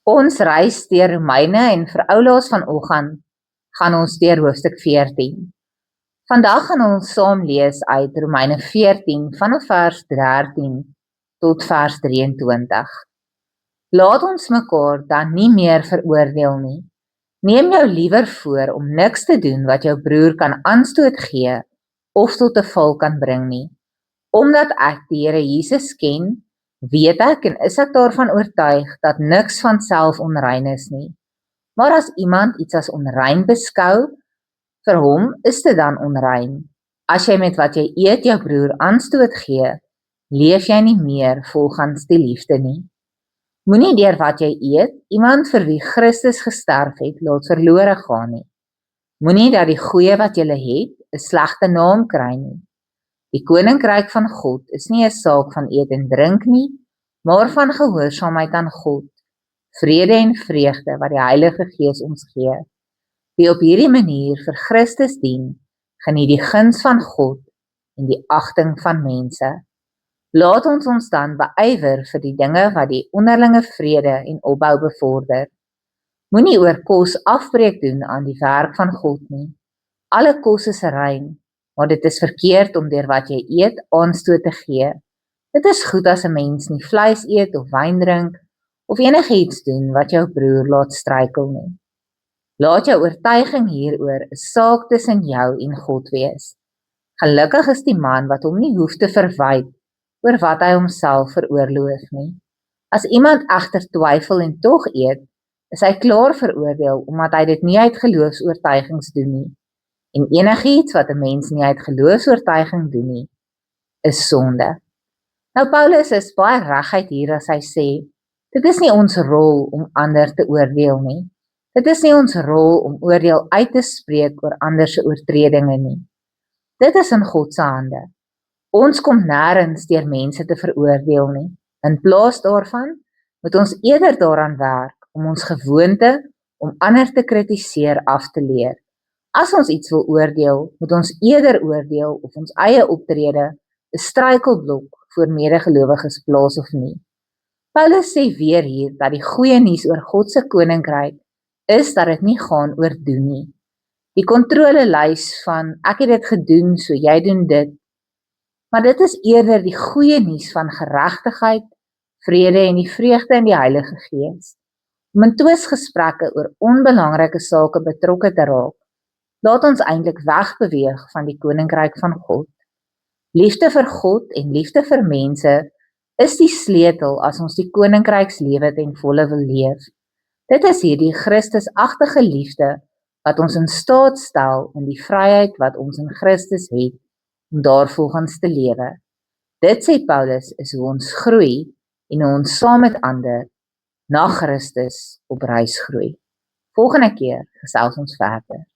Ons reis deur Romeine en vir oulaas vanoggend gaan ons deur hoofstuk 14. Vandag gaan ons saam lees uit Romeine 14 vanaf vers 13 tot vers 23. Laat ons mekaar dan nie meer veroordeel nie. Neem jou liewer voor om niks te doen wat jou broer kan aanstoot gee of tot 'n val kan bring nie. Omdat ek die Here Jesus ken, weet ek en is ek daarvan oortuig dat niks van self onrein is nie. Maar as iemand iets as onrein beskou, vir hom is dit dan onrein. As jy met wat jy eet jou broer aanstoot gee, leef jy nie meer volgens die liefde nie. Moenie deur wat jy eet, iemand vir wie Christus gesterf het, laat verlore gaan nie. Moenie dat die goeie wat jy het, 'n slegte naam kry nie. Die koninkryk van God is nie 'n saak van eet en drink nie, maar van gehoorsaamheid aan God, vrede en vreugde wat die Heilige Gees ons gee. Wie op hierdie manier vir Christus dien, geniet die guns van God en die agting van mense. Laat ons dan beywer vir die dinge wat die onderlinge vrede en opbou bevorder. Moenie oor kos afbreek doen aan die werk van God nie. Alle kos is rein, maar dit is verkeerd om deur wat jy eet aanstoot te gee. Dit is goed as 'n mens nie vleis eet of wyn drink of enigiets doen wat jou broer laat struikel nie. Laat jou oortuiging hieroor 'n saak tussen jou en God wees. Gelukkig is die man wat hom nie hoef te verwyd oor wat hy homself veroorloof nie. As iemand egter twyfel en tog eet, is hy klaar veroordeel omdat hy dit nie uit geloofsoortuigings doen nie. En enigiets wat 'n mens nie uit geloofsoortuiging doen nie, is sonde. Nou Paulus is baie reguit hier as hy sê, dit is nie ons rol om ander te oordeel nie. Dit is nie ons rol om oordeel uit te spreek oor ander se oortredinge nie. Dit is in God se hande. Ons kom nêrens deur mense te veroordeel nie. In plaas daarvan moet ons eerder daaraan werk om ons gewoonte om ander te kritiseer af te leer. As ons iets wil oordeel, moet ons eerder oordeel of ons eie optrede 'n struikelblok vir medegelowiges plaas of nie. Paulus sê weer hier dat die goeie nuus oor God se koninkryk is dat dit nie gaan oor doen nie. Die kontrolelys van ek het dit gedoen, so jy doen dit. Maar dit is eerder die goeie nuus van geregtigheid, vrede en die vreugde in die Heilige Gees. Om in twisgesprekke oor onbelangrike sake betrokke te raak, laat ons eintlik wegbeweeg van die koninkryk van God. Liefde vir God en liefde vir mense is die sleutel as ons die koninkrykslewe ten volle wil leef. Dit is hierdie Christusagtige liefde wat ons in staat stel in die vryheid wat ons in Christus het om daarvolgens te lewe. Dit sê Paulus is hoe ons groei en hoe ons saam met ander na Christus op reis groei. Volgende keer gesels ons verder.